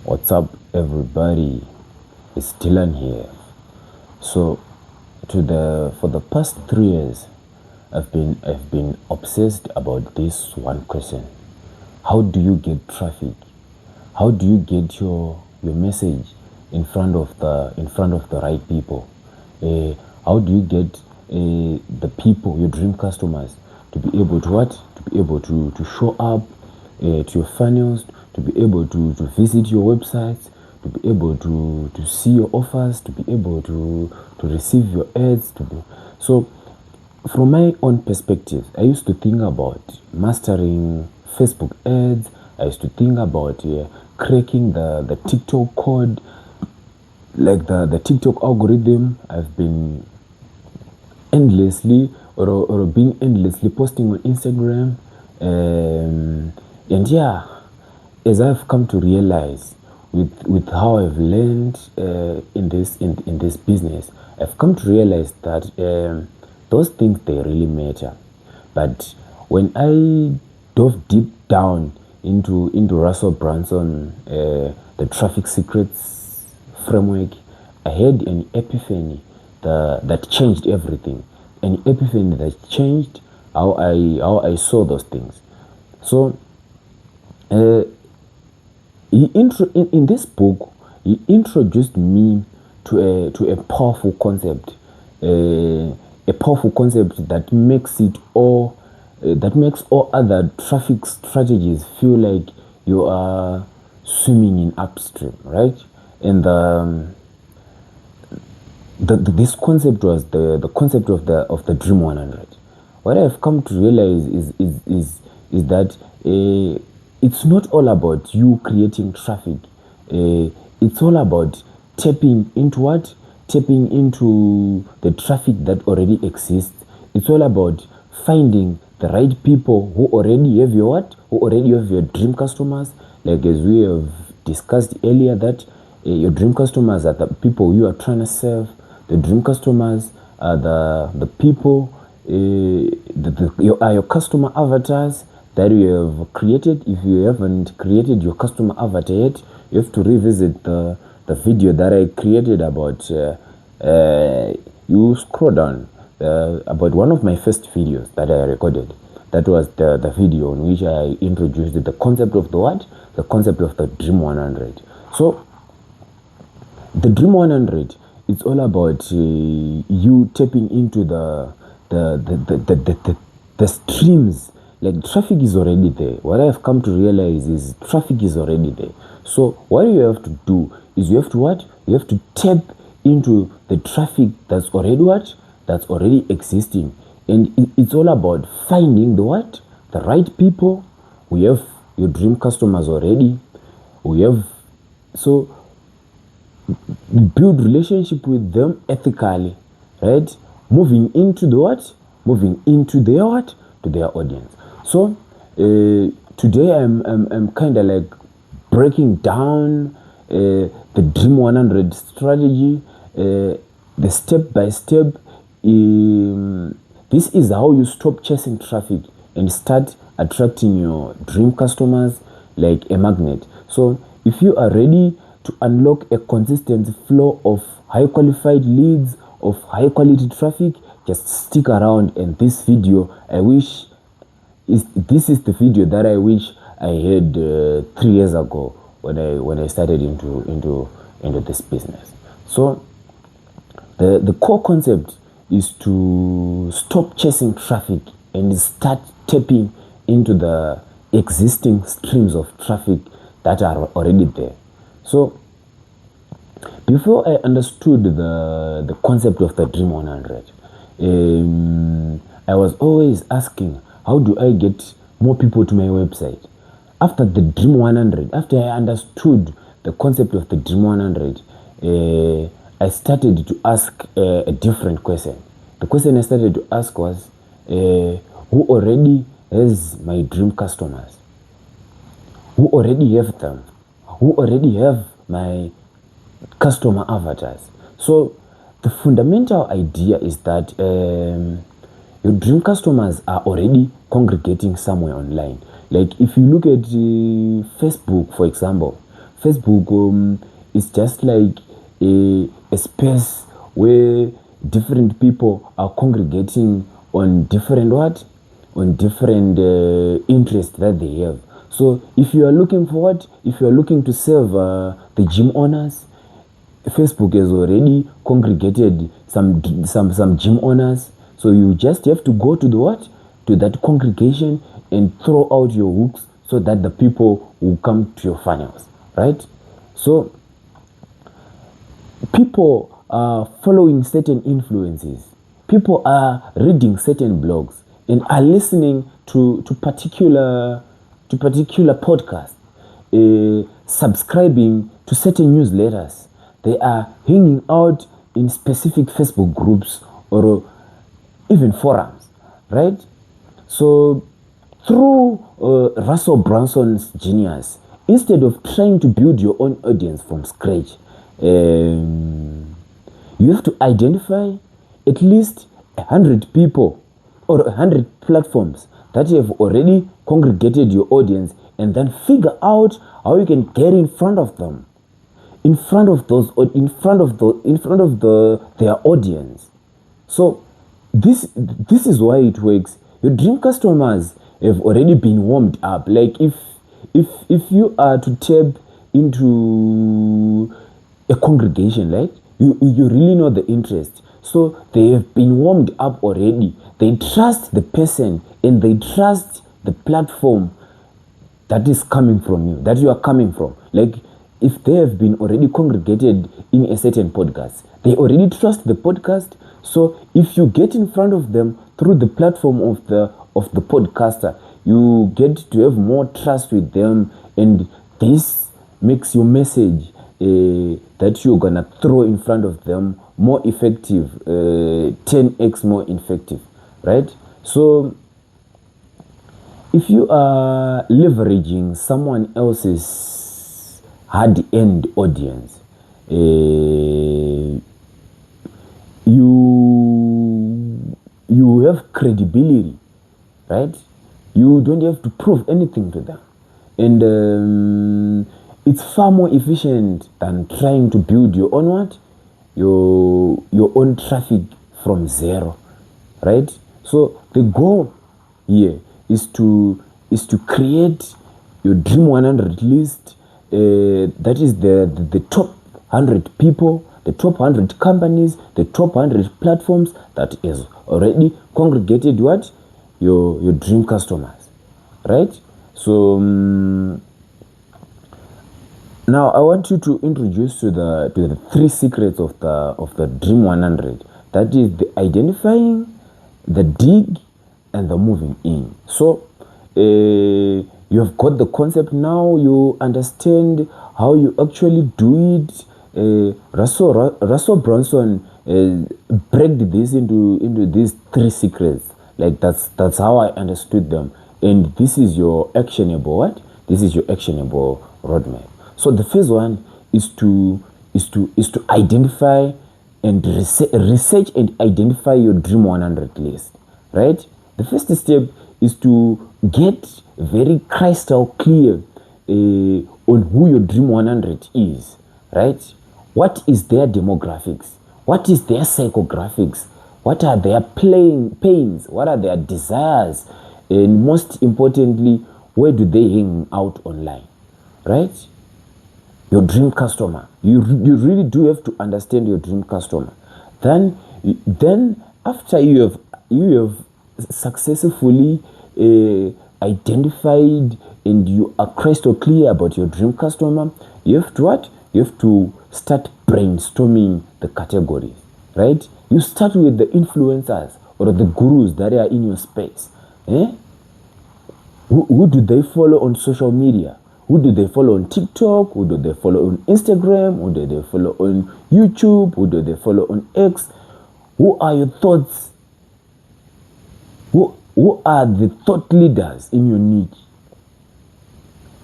What's up, everybody? It's Dylan here. So, for the past 3 years, I've been obsessed about this one question: how do you get traffic? How do you get your message in front of the right people? How do you get the people, your dream customers, to be able to what? To be able to show up to your funnels, to be able to visit your websites, to be able to see your offers, to be able to receive your ads. So, from my own perspective, I used to think about mastering Facebook ads. I used to think about cracking the TikTok code, like the TikTok algorithm. I've been endlessly or being endlessly posting on Instagram. And yeah, as I've come to realize with how I've learned in this business, I've come to realize that those things, they really matter. But when I dove deep down into Russell Brunson, the Traffic Secrets framework, I had an epiphany that changed everything. An epiphany that changed how I saw those things. So in this book, he introduced me to a powerful concept, a powerful concept that makes it all that makes all other traffic strategies feel like you are swimming in upstream, right? And this concept was the concept of the Dream 100. What I've come to realize is that it's not all about you creating traffic. It's all about tapping into what? Tapping into the traffic that already exists. It's all about finding the right people who already have your what? Who already have your dream customers. Like as we have discussed earlier, that your dream customers are the people you are trying to serve. The dream customers are the people, are your customer avatars that you have created. If you haven't created your customer avatar yet, you have to revisit the video that I created about, you scroll down, about one of my first videos that I recorded. That was the video in which I introduced the concept of the what? The concept of the Dream 100. So, the Dream 100, it's all about you tapping into the streams. Like, traffic is already there. What I've come to realize is traffic is already there. So what you have to do is you have to what? You have to tap into the traffic that's already what? That's already existing. And it's all about finding the what? The right people. We have your dream customers already. So build relationship with them ethically, right? Moving into the what? Moving into their what? To their audience. So today I'm kind of like breaking down the Dream 100 strategy, the step by step. This is how you stop chasing traffic and start attracting your dream customers like a magnet. So if you are ready to unlock a consistent flow of high qualified leads, of high quality traffic, just stick around. And this video, this is the video that I wish I had 3 years ago when I started into this business. So the core concept is to stop chasing traffic and start tapping into the existing streams of traffic that are already there. So before I understood the concept of the Dream 100, I was always asking, how do I get more people to my website? After the Dream 100, after I understood the concept of the Dream 100, I started to ask a different question. The question I started to ask was, who already has my dream customers? Who already have them? Who already have my customer avatars? So the fundamental idea is that your dream customers are already congregating somewhere online. Like if you look at Facebook, for example, Facebook is just like a space where different people are congregating on different interests that they have. So if you are looking for if you are looking to serve the gym owners, Facebook has already congregated some gym owners. So you just have to go to to that congregation and throw out your hooks so that the people will come to your funnels, right? So people are following certain influences. People are reading certain blogs and are listening to particular podcasts, subscribing to certain newsletters. They are hanging out in specific Facebook groups or even forums, right? So through Russell Brunson's genius, instead of trying to build your own audience from scratch, you have to identify at least 100 people or 100 platforms that you have already congregated your audience, and then figure out how you can get in front of them, in front of their audience. So this is why it works. Your dream customers have already been warmed up. Like if you are to tap into a congregation, right? You really know the interest. So they have been warmed up already. They trust the person and they trust the platform that is coming from you, that you are coming from. Like if they have been already congregated in a certain podcast, they already trust the podcast. So if you get in front of them through the platform of the podcaster, you get to have more trust with them, and this makes your message that you're gonna throw in front of them more effective, 10x more effective, right? So if you are leveraging someone else's hard-earned audience, you have credibility, right? You don't have to prove anything to them, and it's far more efficient than trying to build your own your own traffic from zero, right? So the goal here is to create your Dream 100 list. That is the top 100 people, the top 100 companies, the top 100 platforms that is already congregated your dream customers, right? So now I want you to introduce to the 3 secrets of the Dream 100. That is the identifying, the dig, and the moving in. So you have got the concept now. You understand how you actually do it. Russell Brunson break this into these 3 secrets. Like that's how I understood them. And this is your actionable This is your actionable roadmap. So the first one is to identify and research and identify your Dream 100 list, right? The first step is to get very crystal clear on who your Dream 100 is, right? What is their demographics? What is their psychographics? What are their pains? What are their desires? And most importantly, where do they hang out online, right? Your dream customer. You really do have to understand your dream customer. Then after you have successfully identified and you are crystal clear about your dream customer, you have to You have to start brainstorming the categories, right? You start with the influencers or the gurus that are in your space. Who do they follow on social media? Who do they follow on TikTok? Who do they follow on Instagram? Who do they follow on YouTube? Who do they follow on X? Who are your thoughts? Who are the thought leaders in your niche?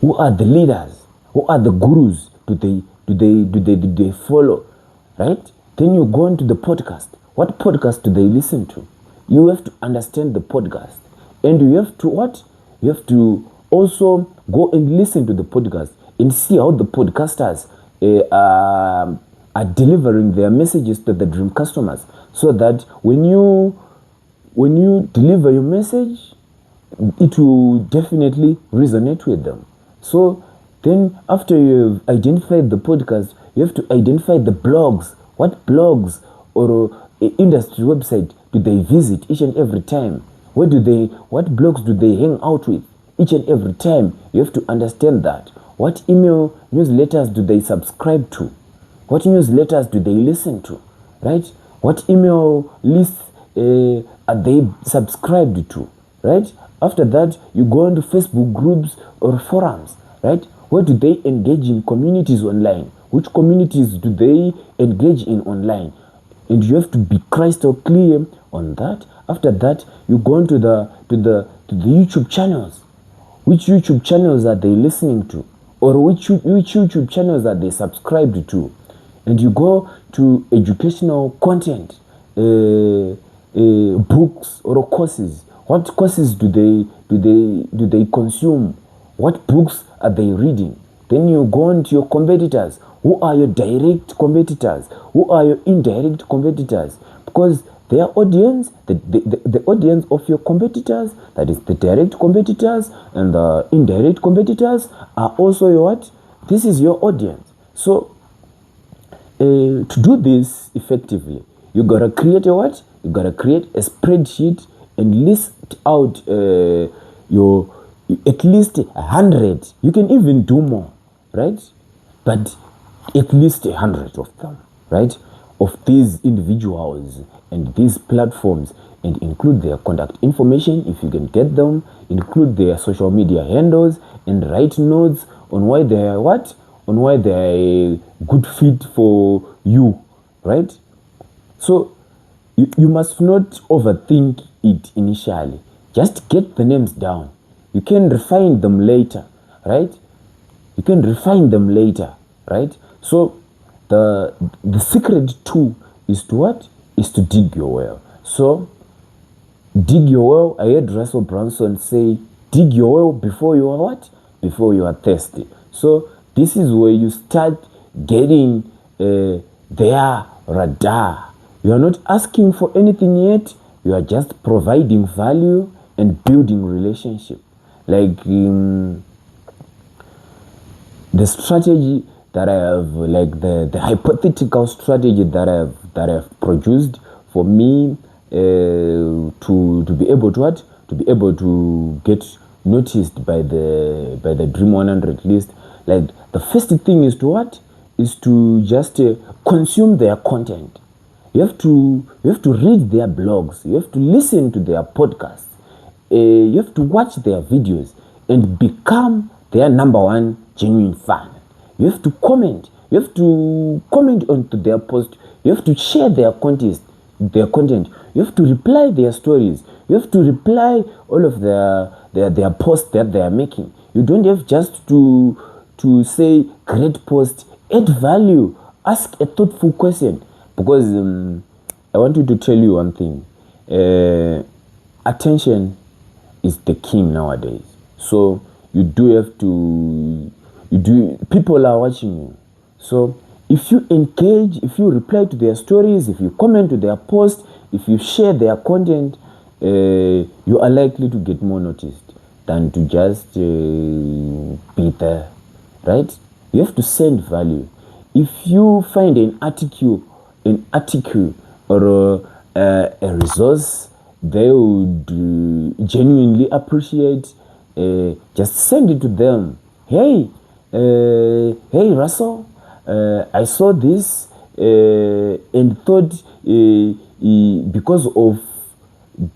Who are the leaders? Who are the gurus? Do they follow? Right? Then you go into the podcast. What podcast do they listen to? You have to understand the podcast. And you have to what? You have to also go and listen to the podcast and see how the podcasters are delivering their messages to the dream customers, so that when you deliver your message, it will definitely resonate with them. So then after you've identified the podcast, you have to identify the blogs. What blogs or industry website do they visit each and every time? What blogs do they hang out with each and every time? You have to understand that. What email newsletters do they subscribe to? What newsletters do they listen to? Right? What email lists are they subscribed to? Right? After that, you go into Facebook groups or forums. Right? Where do they engage in communities online? Which communities do they engage in online? And you have to be crystal clear on that. After that, you go into the YouTube channels. Which YouTube channels are they listening to? Or which YouTube channels are they subscribed to? And you go to educational content, books or courses. What courses do they consume? What books are they reading? Then you go on to your competitors. Who are your direct competitors? Who are your indirect competitors? Because their audience, the audience of your competitors, that is the direct competitors and the indirect competitors, are also your what? This is your audience. So to do this effectively, you gotta create a what? You gotta create a spreadsheet and list out your at least 100. You can even do more, right? But at least 100 of them, right? Of these individuals and these platforms, and include their contact information if you can get them, include their social media handles, and write notes on why they are what? On why they are a good fit for you, right? So you must not overthink it initially. Just get the names down. You can refine them later, right? You can refine them later, right? So the secret too is to what? Is to dig your well. So dig your well. I heard Russell Brunson say, dig your well before you are what? Before you are thirsty. So this is where you start getting their radar. You are not asking for anything yet. You are just providing value and building relationship. Like the strategy that I have, like the hypothetical strategy that I've produced for me to be able to what? To be able to get noticed by the Dream 100 list. Like the first thing is to what? Is to just consume their content. You have to read their blogs. You have to listen to their podcasts. You have to watch their videos and become their number one genuine fan. You have to comment. You have to comment onto their post. You have to share their content. You have to reply their stories. You have to reply all of their posts that they are making. You don't have just to say great post. Add value. Ask a thoughtful question. Because I want you to tell you one thing. Attention is the king nowadays. So you do have to, people are watching you. So if you engage, if you reply to their stories, if you comment to their posts, if you share their content, you are likely to get more noticed than to just be there, right? You have to send value. If you find an article or a resource they would genuinely appreciate, just send it to them. Hey Russell, I saw this and thought because of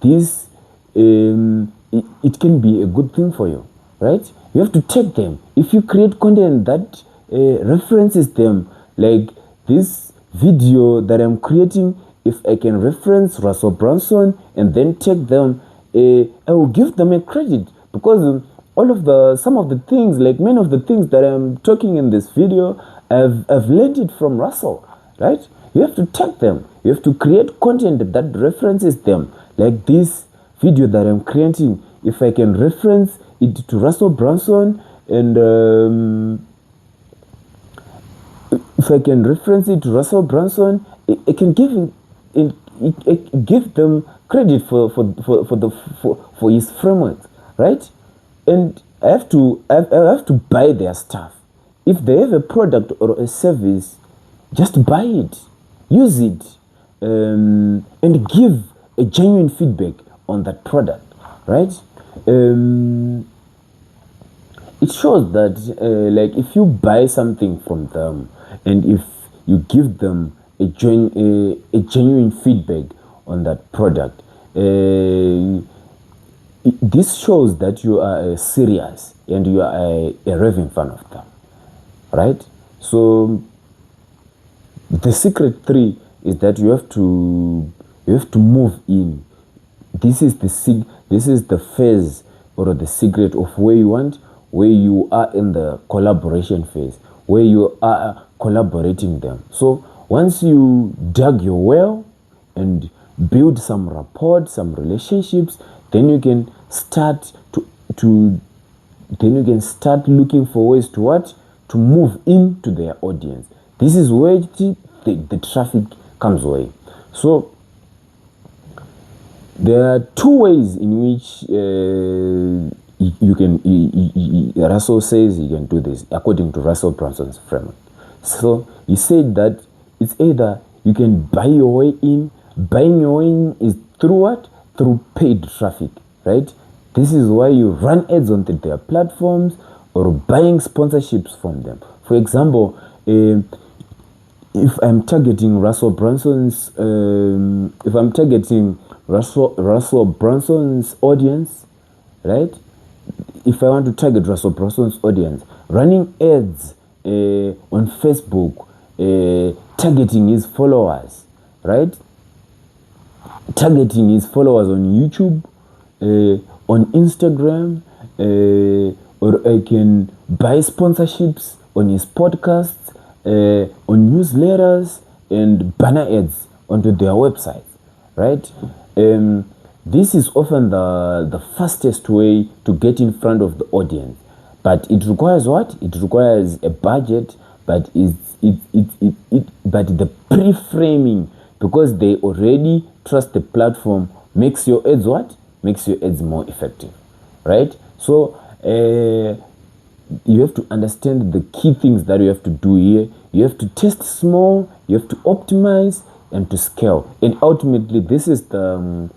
this it can be a good thing for you, right? You have to take them. If you create content that references them, like this video that I'm creating, if I can reference Russell Brunson and then take them, I will give them a credit, because some of the things, like many of the things that I'm talking in this video, I've learned it from Russell, right? You have to take them. You have to create content that references them. Like this video that I'm creating, if I can reference it to Russell Brunson and if I can reference it to Russell Brunson, I can give them credit for his framework, right? And I have to buy their stuff. If they have a product or a service, just buy it, use it, and give a genuine feedback on that product, right? It shows that like if you buy something from them and if you give them a genuine feedback on that product, this shows that you are serious and you are a raving fan of them, right? So the secret 3 is that you have to move in. This is the phase or the secret of where you are in the collaboration phase, where you are collaborating them. So once you dug your well and build some rapport, some relationships, then you can start looking for ways to move into their audience. This is where the traffic comes away. So there are 2 ways in which you can. Russell says you can do this according to Russell Brunson's framework. So he said that it's either you can buy your way in. Buying your way in is through what? Through paid traffic, right? This is why you run ads onto their platforms or buying sponsorships from them. For example, if I'm targeting Russell Brunson's audience, right? If I want to target Russell Brunson's audience, running ads on Facebook, targeting his followers, right? Targeting his followers on YouTube, on Instagram, or I can buy sponsorships on his podcasts, on newsletters, and banner ads onto their websites, right? This is often the fastest way to get in front of the audience, but it requires what? It requires a budget, but but the pre-framing, because they already trust the platform, makes your ads what? Makes your ads more effective, right? So you have to understand the key things that you have to do here. You have to test small, you have to optimize, and to scale. And ultimately, this is the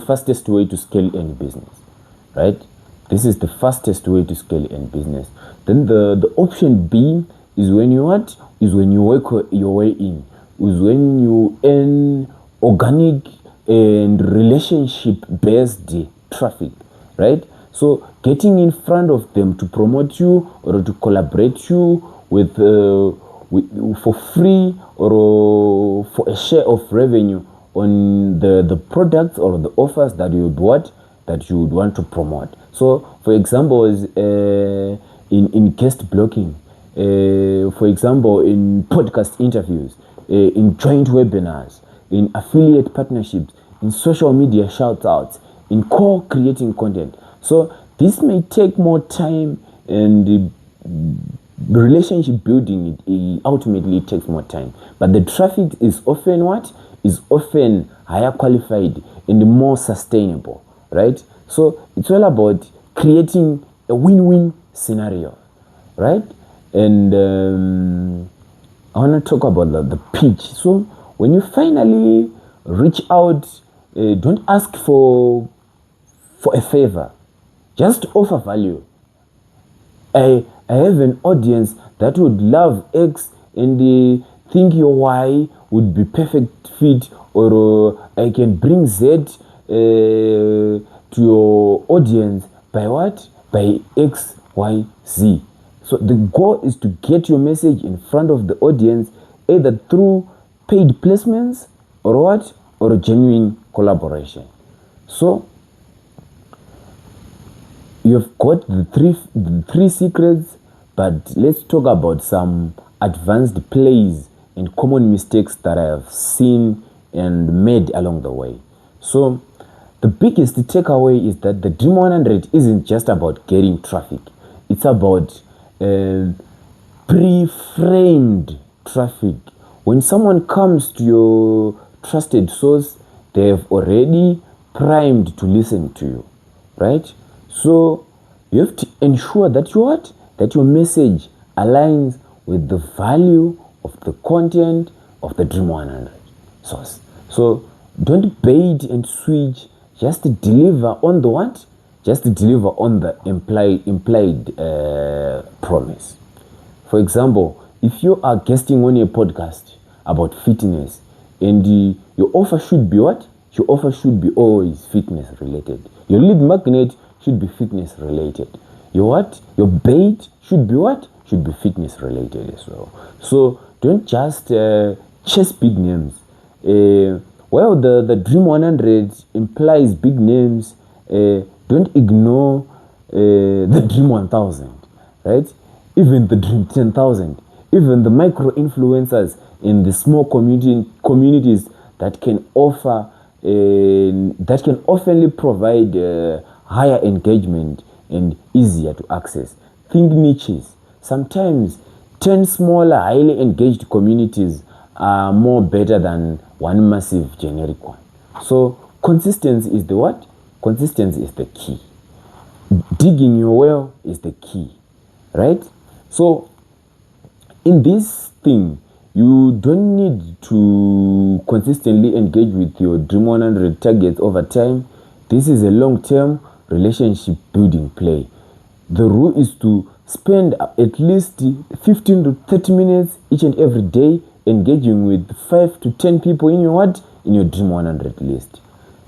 fastest way to scale any business, right? This is the fastest way to scale any business. Then the option B is when you what? Is when you work your way in. Is when you earn organic and relationship-based traffic, right? So getting in front of them to promote you or to collaborate you with for free or for a share of revenue on the products or the offers that you would want to promote. So for example, is in guest blocking, for example, in podcast interviews, in joint webinars, in affiliate partnerships, in social media shout-outs, in co-creating content. So this may take more time, and relationship building, it ultimately takes more time. But the traffic is often what? Is often higher qualified and more sustainable, right? So it's all about creating a win-win scenario, right? And I want to talk about the pitch. So when you finally reach out, don't ask for a favor. Just offer value. I have an audience that would love X, and they think your Y would be perfect fit, or I can bring Z to your audience by what? By X, Y, Z. So the goal is to get your message in front of the audience, either through paid placements or what? Or genuine collaboration. So you've got the three secrets, but let's talk about some advanced plays and common mistakes that I have seen and made along the way. So the biggest takeaway is that the Dream 100 isn't just about getting traffic. It's about pre-framed traffic. When someone comes to your trusted source, they have already primed to listen to you, right? So you have to ensure that your message aligns with the value of the content of the Dream 100 source. So don't bait and switch. Just deliver on the what? Just deliver on the implied promise. For example, if you are guesting on a podcast about fitness, and your offer should be what? Your offer should be always fitness related. Your lead magnet should be fitness related. Your what? Your bait should be what? Should be fitness related as well. So don't just chase big names. Well, the Dream 100 implies big names. Don't ignore the Dream 1000, right? Even the Dream 10,000, even the micro influencers in the small communities that can offer, that can oftenly provide higher engagement and easier to access. Think niches. Sometimes 10 smaller, highly engaged communities are more better than one massive generic one. So consistency is the what? Consistency is the key. Digging your well is the key, right? So in this thing, you don't need to consistently engage with your Dream 100 targets over time. This is a long-term relationship building play. The rule is to spend at least 15 to 30 minutes each and every day engaging with 5 to 10 people in your what? In your Dream 100 list.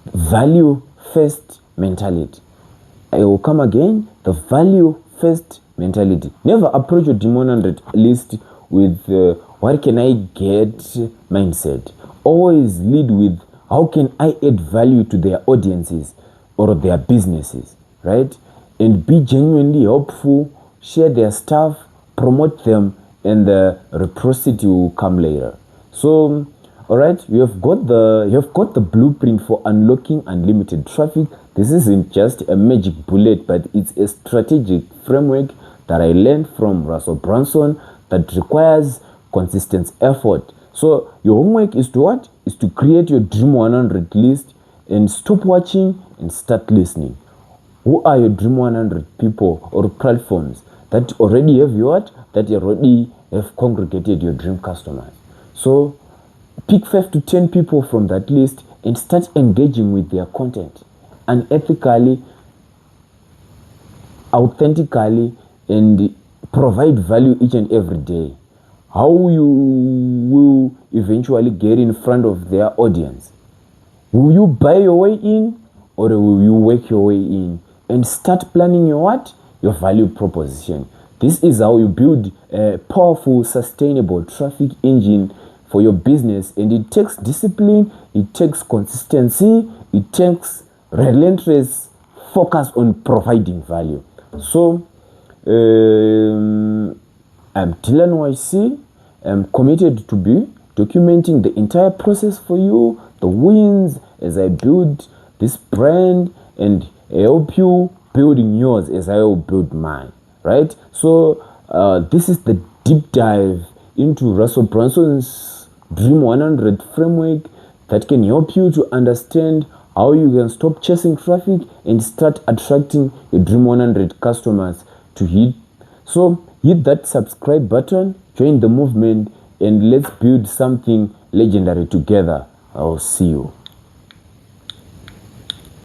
Value first mentality. I will come again. The value first mentality. Never approach your Dream 100 list with what can I get mindset. Always lead with how can I add value to their audiences or their businesses, right? And be genuinely helpful, share their stuff, promote them, and the reciprocity will come later. So, all right, you have got the blueprint for unlocking unlimited traffic. This isn't just a magic bullet, but it's a strategic framework that I learned from Russell Brunson that requires consistent effort. So your homework is to what? Is to create your Dream 100 list and stop watching and start listening. Who are your Dream 100 people or platforms that already have your what? That already have congregated your dream customers? So pick 5 to 10 people from that list and start engaging with their content unethically, authentically, and provide value each and every day. How you will eventually get in front of their audience? Will you buy your way in, or will you work your way in and start planning your what? Your value proposition. This is how you build a powerful, sustainable traffic engine for your business, and it takes discipline, it takes consistency, it takes relentless focus on providing value. So I'm Dylan YC. I'm committed to be documenting the entire process for you, the wins as I build this brand, and help you building yours as I will build mine, right? So this is the deep dive into Russell Brunson's Dream 100 framework that can help you to understand how you can stop chasing traffic and start attracting your Dream 100 customers to hit. So hit that subscribe button, join the movement, and let's build something legendary together. I'll see you.